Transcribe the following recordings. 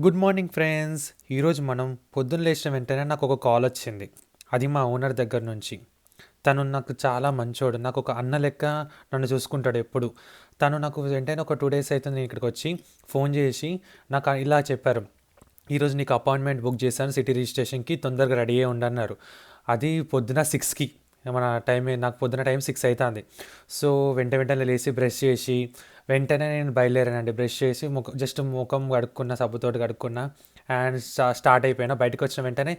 Good morning friends. ఈరోజు మనం పొద్దున్న లేచిన వెంటనే నాకు ఒక కాల్ వచ్చింది. అది మా ఓనర్ దగ్గర నుంచి. తను నాకు చాలా మంచోడు. నాకు ఒక అన్న లెక్క నన్ను చూసుకుంటాడు ఎప్పుడు. తను నాకు వెంటనే ఒక 2 డేస్ అవుతుంది నేను ఇక్కడికి వచ్చి ఫోన్ చేసి నాకు ఇలా చెప్పారు. ఈరోజు నీకు అపాయింట్మెంట్ బుక్ చేశాను సిటీ రిజిస్ట్రేషన్కి, తొందరగా రెడీ అయ్యి ఉండన్నారు. అది పొద్దున 6కి. మన నాకు పొద్దున టైం 6 అవుతుంది. సో వెంటనే లేచి బ్రష్ చేసి వెంటనే నేను బయలుదేరానండి. బ్రష్ చేసి జస్ట్ ముఖం కడుక్కున్న, సబ్బుతోటి కడుక్కున్నా అండ్ స్టార్ట్ అయిపోయినా. బయటకు వచ్చిన వెంటనే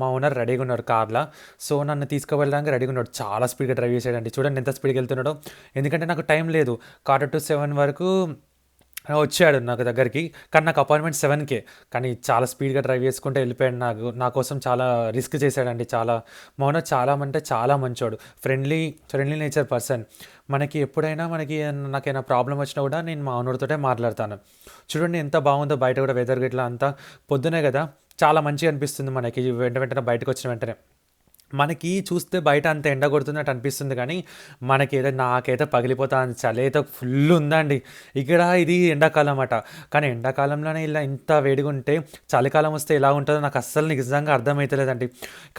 మా ఓనర్ రెడీగా ఉన్నారు కార్లో. సో నన్ను తీసుకువెళ్ళడానికి రెడీగా ఉన్నాడు. చాలా స్పీడ్గా డ్రైవ్ చేసాడండి. చూడండి ఎంత స్పీడ్గా వెళ్తున్నాడో. ఎందుకంటే నాకు టైం లేదు. 6:45 వరకు వచ్చాడు నాకు దగ్గరికి. కానీ నాకు అపాయింట్మెంట్ 7కే. కానీ చాలా స్పీడ్గా డ్రైవ్ చేసుకుంటూ వెళ్ళిపోయాడు. నా కోసం చాలా రిస్క్ చేశాడండి. చాలా మా ఓనర్ చాలా అంటే చాలా మంచోడు. Friendly nature person. మనకి ఎప్పుడైనా నాకైనా ప్రాబ్లం వచ్చినా కూడా నేను మా ఓనర్తోటే మాట్లాడతాను. చూడండి ఎంత బాగుందో బయట కూడా వెదర్ గిట్లా అంతా. పొద్దునే కదా చాలా మంచిగా అనిపిస్తుంది మనకి వెంటనే బయటకు వచ్చిన వెంటనే. మనకి చూస్తే బయట అంత ఎండ కొడుతున్నట్టు అనిపిస్తుంది కానీ నాకైతే పగిలిపోతా చలి అయితే ఫుల్ ఉందండి ఇక్కడ. ఇది ఎండాకాలం అట. కానీ ఎండాకాలంలోనే ఇలా ఇంత వేడిగా ఉంటే చలికాలం వస్తే ఎలా ఉంటుందో నాకు అస్సలు నిజంగా అర్థమవుతలేదండి.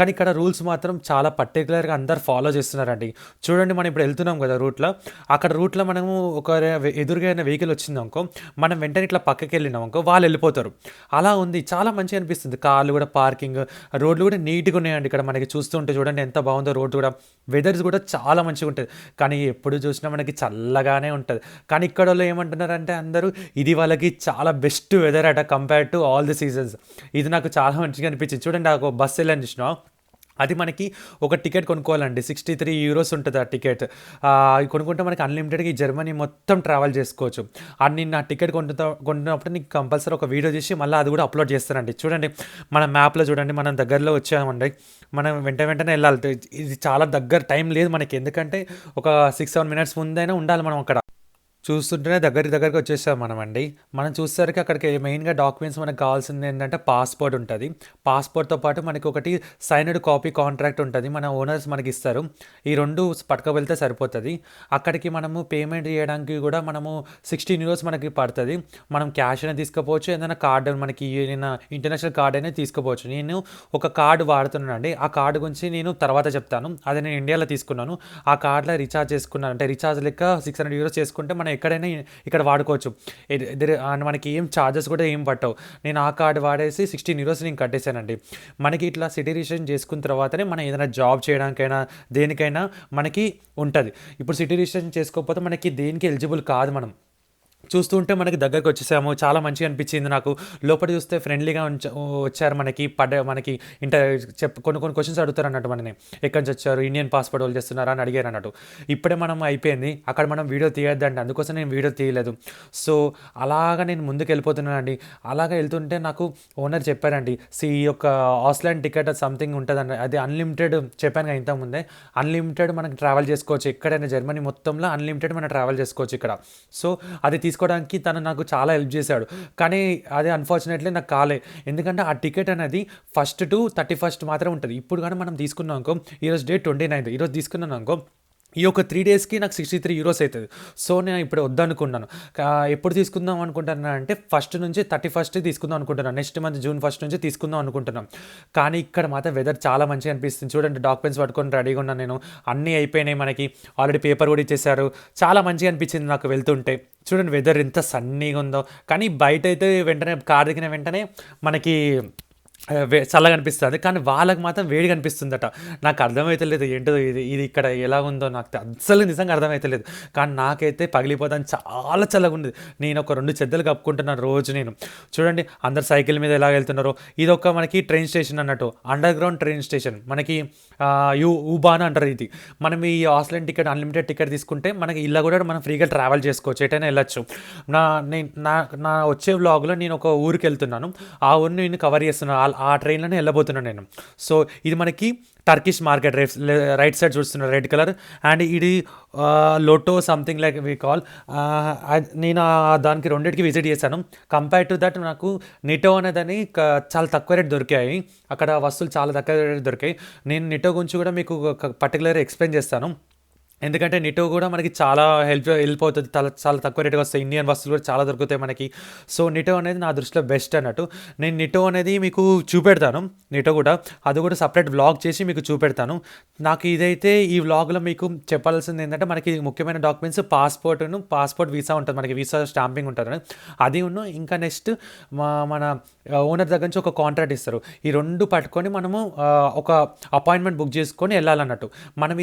కానీ ఇక్కడ రూల్స్ మాత్రం చాలా పర్టికులర్గా అందరు ఫాలో చేస్తున్నారండి. చూడండి మనం ఇప్పుడు వెళ్తున్నాం కదా రూట్లో. అక్కడ రూట్లో మనము ఎదురుగా వెహికల్ వచ్చింది అనుకో, మనం వెంటనే ఇట్లా పక్కకి వెళ్ళినాం అనుకో వాళ్ళు వెళ్ళిపోతారు. అలా ఉంది. చాలా మంచిగా అనిపిస్తుంది. కార్లు కూడా పార్కింగ్, రోడ్లు కూడా నీట్గా ఉన్నాయండి ఇక్కడ. మనకి చూస్తుంటే చూడండి ఎంత బాగుందో రోడ్డు కూడా. వెదర్స్ కూడా చాలా మంచిగా ఉంటుంది. కానీ ఎప్పుడు చూసినా మనకి చల్లగానే ఉంటుంది. కానీ ఇక్కడ వాళ్ళు ఏమంటున్నారంటే అందరూ ఇది వాళ్ళకి చాలా బెస్ట్ వెదర్ అట compare to all the seasons. ఇది నాకు చాలా మంచిగా అనిపించింది. చూడండి నాకు బస్సు వెళ్ళని చూసినా, అది మనకి ఒక టికెట్ కొనుక్కోవాలండి. 63 యూరోస్ ఉంటుంది ఆ టికెట్. అది కొనుక్కుంటే మనకి అన్లిమిటెడ్గా ఈ జర్మనీ మొత్తం ట్రావెల్ చేసుకోవచ్చు. అది నా టికెట్ కొంటున్నప్పుడు నీకు కంపల్సరీ ఒక వీడియో చేసి మళ్ళీ అది కూడా అప్లోడ్ చేస్తానండి. చూడండి మన మ్యాప్లో చూడండి, మనం దగ్గరలో వచ్చామండి. మనం వెంటనే వెళ్ళాలి. ఇది చాలా దగ్గర, టైం లేదు మనకి. ఎందుకంటే ఒక 6-7 మినిట్స్ ముందైనా ఉండాలి మనం అక్కడ. చూస్తుంటేనే దగ్గరికి వచ్చేసాం మనమండి. మనం చూసేసరికి అక్కడికి మెయిన్గా డాక్యుమెంట్స్ మనకు కావాల్సింది ఏంటంటే పాస్పోర్ట్ ఉంటుంది. పాస్పోర్ట్తో పాటు మనకి ఒకటి సైన్డ్ కాపీ కాంట్రాక్ట్ ఉంటుంది, మన ఓనర్స్ మనకి ఇస్తారు. ఈ రెండు పట్టుకు సరిపోతుంది. అక్కడికి మనము పేమెంట్ చేయడానికి కూడా మనము 16 యూరోస్ మనకి పడుతుంది. మనం క్యాష్ అయినా తీసుకోపోవచ్చు, ఏదైనా కార్డు మనకి ఇంటర్నేషనల్ కార్డ్ అయినా తీసుకోపోవచ్చు. నేను ఒక కార్డు వాడుతున్నానండి. ఆ కార్డు గురించి నేను తర్వాత చెప్తాను. అది నేను ఇండియాలో తీసుకున్నాను. ఆ కార్డులో రీఛార్జ్ చేసుకున్నాను. అంటే రీఛార్జ్ లెక్క 600 యూరోస్ చేసుకుంటే మనం ఎక్కడైనా ఇక్కడ వాడుకోవచ్చు. మనకి ఏం ఛార్జెస్ కూడా ఏం పట్టవు. నేను ఆ కార్డు వాడేసి 16 యూరోస్ నేను కట్టేశానండి. మనకి ఇట్లా సిటీ రిజిస్ట్రేషన్ చేసుకున్న తర్వాతనే మనం ఏదైనా జాబ్ చేయడానికైనా దేనికైనా మనకి ఉంటుంది. ఇప్పుడు సిటీ రిజిస్ట్రేషన్ చేసుకోకపోతే మనకి దేనికి ఎలిజిబుల్ కాదు. మనం చూస్తుంటే మనకి దగ్గరకు వచ్చేసాము. చాలా మంచిగా అనిపించింది నాకు. లోపల చూస్తే ఫ్రెండ్లీగా వచ్చారు. మనకి కొన్ని క్వశ్చన్స్ అడుగుతారు అన్నట్టు. మనని ఎక్కడి నుంచి వచ్చారు, ఇండియన్ పాస్పోర్ట్ వాళ్ళు చేస్తున్నారా అని అడిగారు అన్నట్టు. ఇప్పుడే మనం అయిపోయింది. అక్కడ మనం వీడియో తీయొద్దండి, అందుకోసం నేను వీడియో తీయలేదు. సో అలాగా నేను ముందుకు వెళ్ళిపోతున్నానండి. అలాగా వెళ్తుంటే నాకు ఓనర్ చెప్పారండి, ఈ యొక్క ఆస్లాండ్ టికెట్ సంథింగ్ ఉంటుందండి, అది అన్లిమిటెడ్ చెప్పాను కదా ఇంతకుముందే. అన్లిమిటెడ్ మనకి ట్రావెల్ చేసుకోవచ్చు ఎక్కడైనా, జర్మనీ మొత్తంలో అన్లిమిటెడ్ మనం ట్రావెల్ చేసుకోవచ్చు ఇక్కడ. సో అది తీసుకోవడానికి తను నాకు చాలా హెల్ప్ చేశాడు. కానీ అది అన్ఫార్చునేట్లీ నాకు కాలే. ఎందుకంటే ఆ టికెట్ అనేది 1st to 31st మాత్రమే ఉంటుంది. ఇప్పుడు కానీ మనం తీసుకున్నాం అనుకో, ఈరోజు డేట్ 29, ఈరోజు తీసుకున్నాను అనుకో, ఈ ఒక 3 డేస్కి నాకు 63 యూరోస్ అవుతుంది. సో నేను ఇప్పుడు వద్దనుకున్నాను. ఎప్పుడు తీసుకుందాం అనుకుంటున్నాను అంటే 1st నుంచి 31st తీసుకుందాం అనుకుంటున్నాను. నెక్స్ట్ మంత్ జూన్ 1st నుంచి తీసుకుందాం అనుకుంటున్నాం. కానీ ఇక్కడ మాత్రం వెదర్ చాలా మంచిగా అనిపిస్తుంది. చూడండి డాక్యుమెంట్స్ పట్టుకొని రెడీగా ఉన్నాను నేను. అన్నీ అయిపోయినాయి. మనకి ఆల్రెడీ పేపర్ కూడా ఇచ్చేసారు. చాలా మంచిగా అనిపించింది నాకు వెళ్తుంటే. చూడండి వెదర్ ఎంత సన్నీగా ఉందో. కానీ బయట అయితే వెంటనే కార్ దిగిన వెంటనే మనకి చల్లగా అనిపిస్తుంది. కానీ వాళ్ళకి మాత్రం వేడిగా అనిపిస్తుందట. నాకు అర్థమవుతలేదు ఏంటో ఇది ఇక్కడ ఎలా ఉందో నాకు అస్సలు నిజంగా అర్థమవుతలేదు. కానీ నాకైతే పగిలిపోతాను, చాలా చల్లగా ఉంది. నేను ఒక 2 చెద్దలు కప్పుకుంటున్నాను రోజు నేను. చూడండి అందరు సైకిల్ మీద ఎలా వెళ్తున్నారో. ఇది ఒక మనకి ట్రైన్ స్టేషన్ అన్నట్టు, అండర్ గ్రౌండ్ ట్రైన్ స్టేషన్. మనకి ఊబాన్ అంటారు ఇది. మనం ఈ ఆస్లాండ్ టికెట్ అన్లిమిటెడ్ టికెట్ తీసుకుంటే మనకి ఇలా కూడా మనం ఫ్రీగా ట్రావెల్ చేసుకోవచ్చు, ఎటైనా వెళ్ళచ్చు. నా వచ్చే వ్లాగ్లో నేను ఒక ఊరికి వెళ్తున్నాను. ఆ ఊరిని నేను కవర్ చేస్తున్నాను. ఆ ట్రైన్లోనే వెళ్ళబోతున్నాను నేను. సో ఇది మనకి టర్కిష్ మార్కెట్, రైట్ సైడ్ చూస్తున్నారు రెడ్ కలర్. అండ్ ఇది లోటో సంథింగ్ లైక్ వి కాల్. నేను దానికి రెండింటికి విజిట్ చేశాను. కంపేర్ టు దట్ నాకు నిటో అనేదని చాలా తక్కువ రేట్ దొరికాయి. అక్కడ వస్తువులు చాలా తక్కువ రేట్ దొరికాయి. నేను నిటో గురించి కూడా మీకు పర్టికులర్గా ఎక్స్ప్లెయిన్ చేస్తాను. ఎందుకంటే నిటో కూడా మనకి చాలా హెల్ప్ అవుతుంది. చాలా తక్కువ రేట్‌గా వస్తాయి. ఇండియన్ వస్తువులు కూడా చాలా దొరుకుతాయి మనకి. సో, నిటో అనేది నా దృష్టిలో బెస్ట్ అన్నట్టు. నేను నిటో అనేది మీకు చూపెడతాను. నిటో కూడా. అది కూడా సెపరేట్ వ్లాగ్ చేసి మీకు చూపెడతాను. నాకు ఇదైతే ఈ వ్లాగ్‌లో మీకు చెప్పాల్సింది ఏంటంటే మనకి ముఖ్యమైన డాక్యుమెంట్స్ పాస్‌పోర్ట్ వీసా ఉంటది. మనకి వీసా స్టాంపింగ్ ఉంటది. ఇంకా నెక్స్ట్ మన ఓనర్ దగ్గర నుంచి ఒక కాంట్రాక్ట్ ఇస్తారు. ఈ 2 పట్టుకొని మనము ఒక అపాయింట్మెంట్ బుక్ చేసుకొని ఎళ్ళాలన్నట్టు.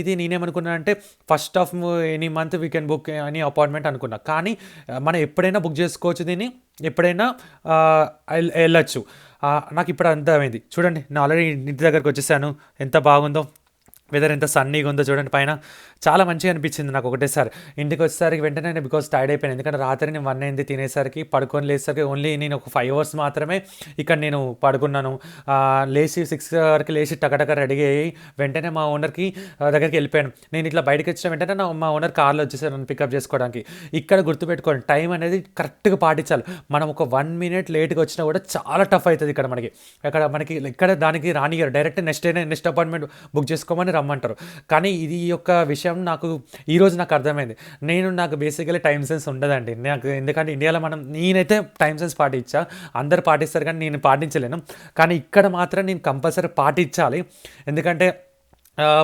ఇది నేనేమనుకున్నానంటే first of any month we can book any appointment అనుకున్నా. కానీ మనం ఎప్పుడైనా బుక్ చేసుకోవచ్చు దీన్ని. ఎప్పుడైనా ఎళ్ళొచ్చు. నాకిప్పుడు అర్థమైంది. చూడండి నేను ఆల్రెడీ ఇంటి దగ్గరికి వచ్చేసాను. ఎంత బాగుందో. వెదర్ ఎంత సన్నీగా ఉందో చూడండి పైన. చాలా మంచిగా అనిపించింది నాకు ఒకటేసారి. ఇంటికి వచ్చేసరికి వెంటనే నేను బికాజ్ టైర్డ్ అయిపోయాను. ఎందుకంటే రాత్రి నేను 1 అయింది తినేసరికి, పడుకొని లేచేసరికి ఓన్లీ నేను ఒక 5 అవర్స్ మాత్రమే ఇక్కడ నేను పడుకున్నాను. లేచి 6 వరకు లేచి టకటక రెడీ అయ్యి వెంటనే మా ఓనర్‌కి దగ్గరికి వెళ్ళిపోయాను. నేను ఇట్లా బయటకి వచ్చిన వెంటనే మా ఓనర్ కార్‌లో వచ్చేసారు నన్ను పికప్ చేసుకోవడానికి. ఇక్కడ గుర్తుపెట్టుకోండి టైం అనేది కరెక్ట్‌గా పాటించాలి. మనం ఒక 1 మినిట్ లేట్‌గా వచ్చినా కూడా చాలా టఫ్ అవుతుంది ఇక్కడ మనకి. ఇక్కడ దానికి రానియ్యరు. డైరెక్ట్ నెక్స్ట్ అపాయింట్మెంట్ బుక్ చేసుకోమని రమ్మంటారు. కానీ ఈ యొక్క విషయం ఈరోజు నాకు అర్థమైంది. నాకు బేసికల్లీ టైమ్ సెన్స్ ఉండదండి. ఎందుకంటే ఇండియాలో నేనైతే టైమ్ సెన్స్ పాటించా. అందరూ పాటిస్తారు కానీ నేను పాటించలేను. కానీ ఇక్కడ మాత్రం నేను కంపల్సరీ పాటించాలి. ఎందుకంటే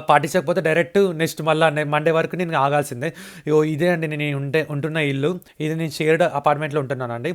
పాటించకపోతే డైరెక్ట్ నెక్స్ట్ మళ్ళా మండే వరకు నేను ఆగాల్సిందే. ఇదే అండి నేను ఉంటున్న ఇల్లు. ఇది నేను షేర్డ్ అపార్ట్మెంట్లో ఉంటున్నానండి.